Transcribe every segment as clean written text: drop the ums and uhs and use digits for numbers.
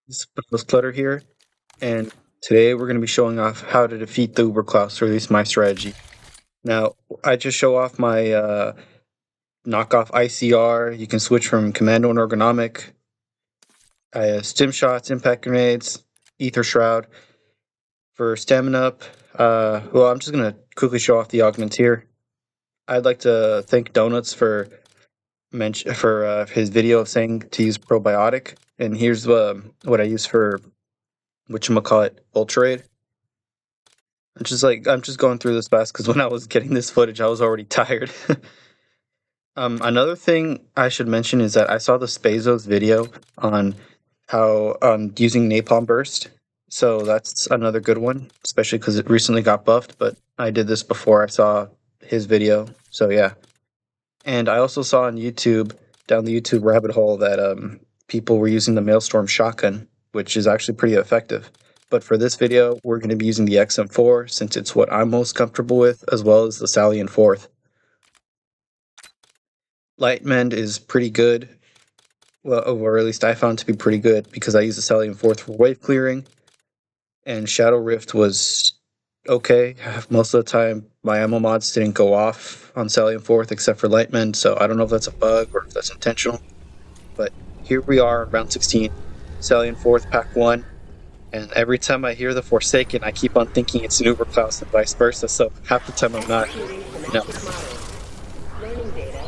This is Clutter here, and today we're going to be showing off how to defeat the Uber Klaus, or at least my strategy. Now, I just show off my knockoff ICR. You can switch from Commando and Ergonomic, Stim Shots, Impact Grenades, Ether Shroud. For Stamina up, well, I'm just going to quickly show off the augments here. I'd like to thank Donuts for his video saying to use probiotic, and here's what I use for whatchamacallit, Ultrade. I'm just going through this fast because when I was getting this footage, I was already tired. Another thing I should mention is that I saw the Spazos video on how using Napalm Burst. So that's another good one, especially because it recently got buffed, but I did this before I saw his video. So yeah. And I also saw on YouTube, down the YouTube rabbit hole, that people were using the Maelstrom shotgun, which is actually pretty effective. But for this video, we're going to be using the XM4 since it's what I'm most comfortable with, as well as the Salient 4th. Light Mend is pretty good, well, or at least I found to be pretty good because I use the Salient 4th for wave clearing, and Shadow Rift was okay. Most of the time, my ammo mods didn't go off on Salient 4th except for Light Mend, so I don't know if that's a bug or if that's intentional. But here we are, round 16, Salient 4th, pack 1. And every time I hear the Forsaken, I keep on thinking it's an Uber Klaus and vice versa, so half the time I'm not. No.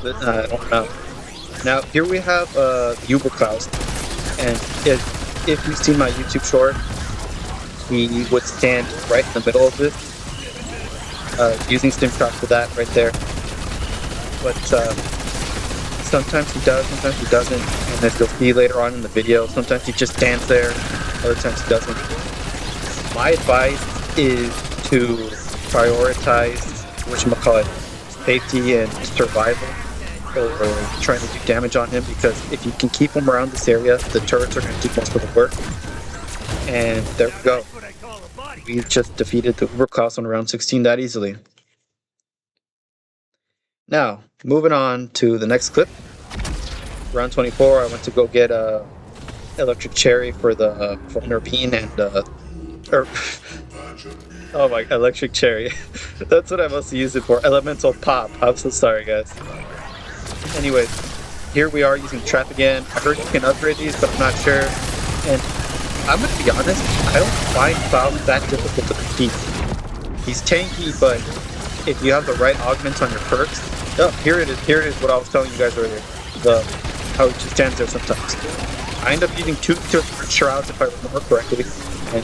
But, I don't know. Now, here we have the Uber Klaus, and if you've seen my YouTube short, he would stand right in the middle of this, using Stim Shot for that right there. But sometimes he does, sometimes he doesn't, and as you'll see later on in the video, sometimes he just stands there, other times he doesn't. My advice is to prioritize, safety and survival over trying to do damage on him, because if you can keep him around this area, the turrets are going to do most of the work. And there we go. We just defeated the Uber Klaus on round 16 that easily. Now, moving on to the next clip. Round 24, I went to go get a electric cherry for the Nerpine and oh my, electric cherry. That's what I must use it for. Elemental pop. I'm so sorry, guys. Anyways, here we are using trap again. I heard you can upgrade these, but I'm not sure. And I'm gonna be honest, I don't find Klaus that difficult to defeat. He's tanky, but if you have the right augments on your perks, oh, here it is what I was telling you guys earlier. How he just stands there sometimes. I end up using two shrouds if I remember correctly, and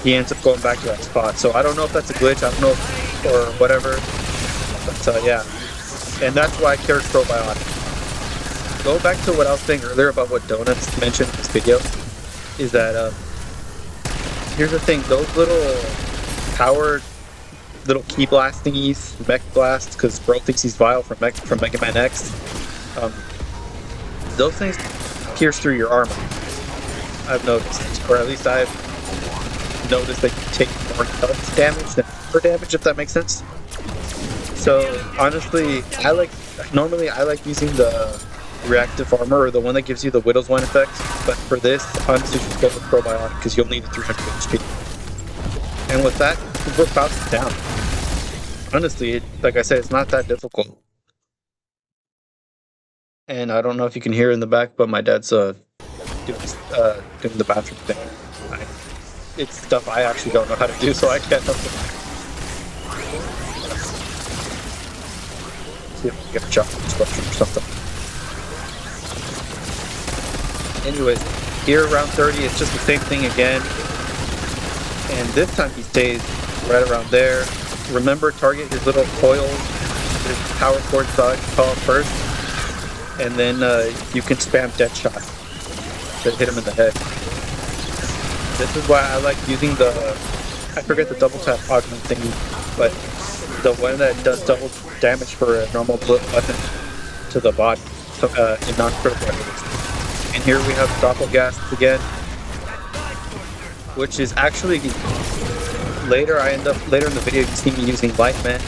he ends up going back to that spot. So I don't know if that's a glitch, I don't know if, or whatever, but yeah. And that's why I carried probiotic. Go back to what I was saying earlier about what Donuts mentioned in this video, is that, here's the thing, those little powered little key blast thingies, mech blasts, because bro thinks he's vile from Mega Man X, those things pierce through your armor. I've noticed, or at least I've noticed that you take more health damage than per damage, if that makes sense. So honestly, normally I like using the reactive armor, or the one that gives you the Widow's Wine effect, but for this, honestly, just go with probiotic because you'll need the 300 HP. And with that, Uber Klaus is down. Honestly, like I said, it's not that difficult. And I don't know if you can hear in the back, but my dad's doing the bathroom thing. It's stuff I actually don't know how to do, so I can't help it. See if we can get a chocolate construction or something. Anyways, here around 30, it's just the same thing again. And this time he stays right around there. Remember, target his little coils, his power cord side, call it first. And then you can spam dead shot to hit him in the head. This is why I like using I forget the double tap augment thingy, but the one that does double damage for a normal weapon to the body, in non-critical areas. And here we have Doppelgast again, which is actually later in the video you see me using Light Mend.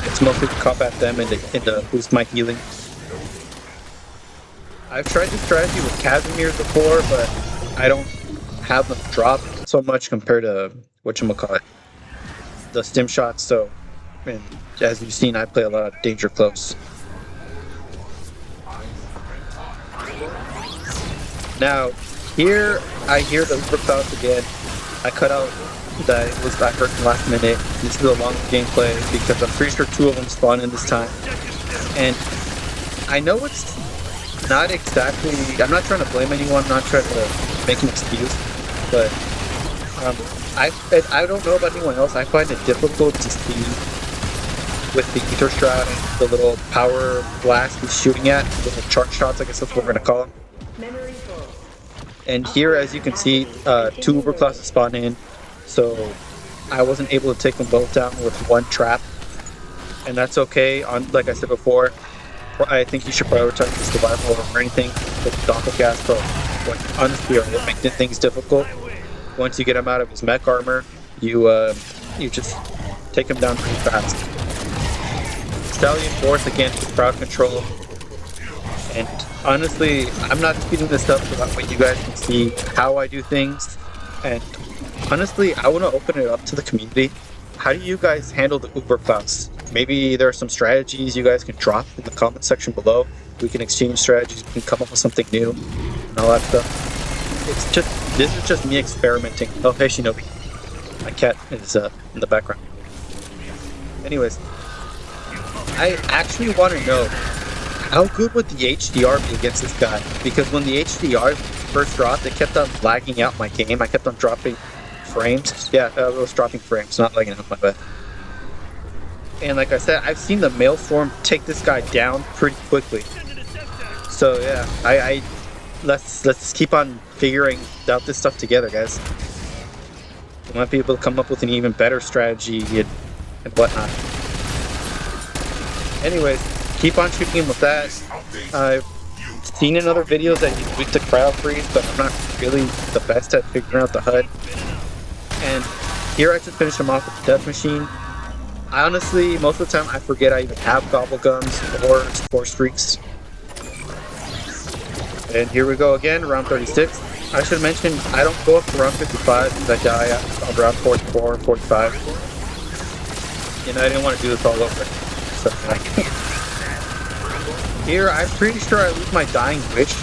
It's mostly to combat them and to boost my healing. I've tried this strategy with Casimir's before, but I don't have them drop so much compared to whatchamacallit, the stim shots. So, and as you've seen, I play a lot of danger close. Now, here I hear the Uber Klaus again. I cut out that it was back hurt in the last minute. This is a long gameplay because I'm pretty sure 2 of them spawn in this time. And I know it's not exactly, I'm not trying to blame anyone, I'm not trying to make an excuse, but I don't know about anyone else. I find it difficult to see with the ether strat, the little power blast he's shooting at, the little charge shots, I guess that's what we're going to call them. And here, as you can see, 2 Uber Klauses spawn in, so I wasn't able to take them both down with 1 trap, and that's okay. Like I said before, I think you should prioritize the survival over anything with the doppelganger, but honestly, what makes things difficult. Once you get him out of his mech armor, you just take him down pretty fast. Stallion Force against crowd control. And honestly, I'm not speeding this up so that way you guys can see how I do things. And honestly, I want to open it up to the community. How do you guys handle the Uber Klaus? Maybe there are some strategies you guys can drop in the comment section below. We can exchange strategies, we can come up with something new and all that stuff. This is just me experimenting. Oh, hey Shinobi. My cat is in the background. Anyways, I actually want to know, how good would the HDR be against this guy? Because when the HDR first dropped, it kept on lagging out my game. I kept on dropping frames. Yeah, it was dropping frames, not lagging out my bed. And like I said, I've seen the Maelstrom take this guy down pretty quickly. So yeah, let's keep on figuring out this stuff together, guys. We might be able to come up with an even better strategy and whatnot. Anyways, keep on shooting him with that. I've seen in other videos that he's weak to crowd freeze, but I'm not really the best at figuring out the HUD. And here I just finished him off with the Death Machine. I honestly, most of the time, I forget I even have gobble guns or streaks. And here we go again, round 36. I should mention, I don't go up to round 55 because I die at around 44 or 45. You know, I didn't want to do this all over. So, here, I'm pretty sure I lose my Dying Wish,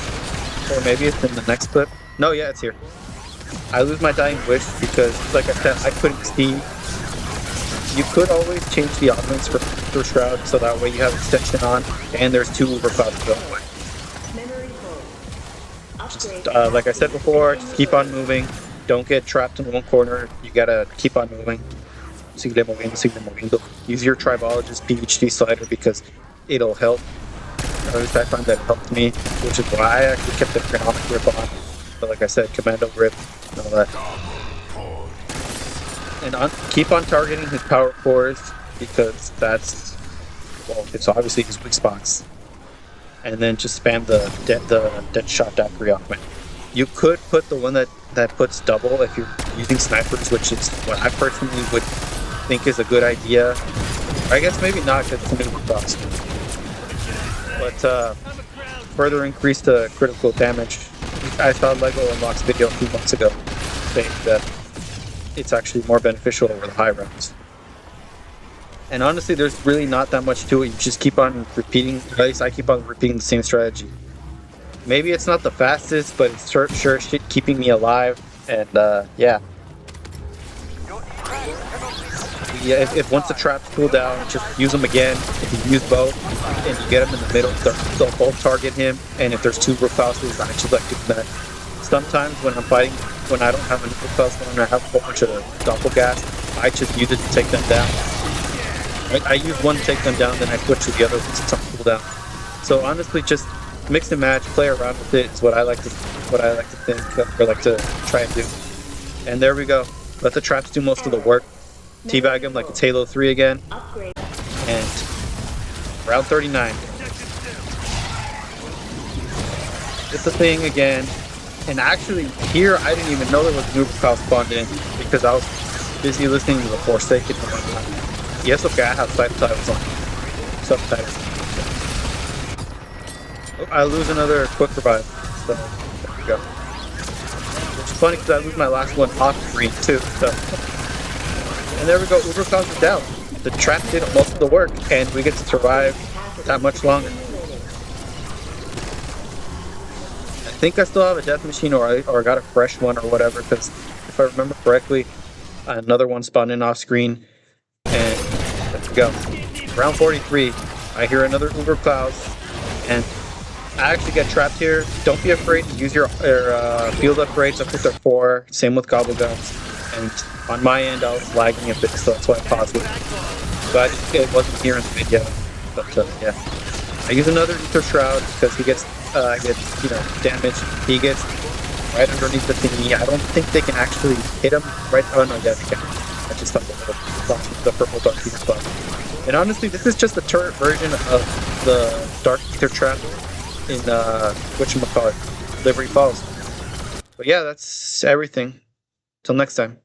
or maybe it's in the next clip. No, yeah, it's here. I lose my Dying Wish because, like I said, I couldn't see. You could always change the augments for Shroud, so that way you have extension on, and there's 2 Uber Klaus going away. Just, like I said before, just keep on moving. Don't get trapped in one corner. You gotta keep on moving. Sigue moviendo. Use your Tribologist PhD slider because it'll help. At least I find that it helped me, which is why I actually kept the economic grip on. But like I said, commando grip and all that. And keep on targeting his power cores because that's, well, it's obviously his weak spots. And then just spam the dead shot daiquiri augment. You could put the one that puts double if you're using snipers, which is what I personally would think is a good idea. I guess maybe not because it's a new cost. But further increase the critical damage. I saw Lego Unbox video a few months ago saying that it's actually more beneficial over the high rounds. And honestly, there's really not that much to it. You just keep on repeating, at least I keep on repeating the same strategy. Maybe it's not the fastest, but it's sure keeping me alive. And yeah. If once the traps cool down, just use them again. If you use both and you get them in the middle, they'll both target him. And if there's 2 Uber Klauses, I actually like doing that. Sometimes when I'm fighting, when I don't have an Uber Klaus and I have a whole bunch of doppelgas, I just use it to take them down. I use one to take them down, then I switch to the other once it's on cooldown. So honestly, just mix and match, play around with it is what I like to think, or like to try and do. And there we go. Let the traps do most of the work. Teabag him like it's Halo 3 again. And round 39. It's the thing again. And actually, here I didn't even know there was an Uber Klaus spawned in because I was busy listening to the Forsaken and whatnot. Yes, okay, I have subtitles on. Subtitles. Oh, I lose another quick revive. So, there we go. funny because I lose my last one off screen too. So, and there we go. Uber Klaus is down. The trap did most of the work, and we get to survive that much longer. I think I still have a death machine, or I got a fresh one, or whatever. Because if I remember correctly, another one spawned in off screen, and let's go. Round 43. I hear another Uber Klaus, and I actually get trapped here. Don't be afraid to use your field upgrades. I think they're 4. Same with gobble guns. And on my end, I was lagging a bit, so that's why I paused it. But it wasn't here in the video. But yeah, I use another Ether Shroud because he gets damage. He gets right underneath the thingy. I don't think they can actually hit him right. Oh no, yeah, they can. I just thought the purple dark ether spot. And honestly, this is just the turret version of the dark ether trap in whatchamacallit, Liberty Falls. But yeah, that's everything. Till next time.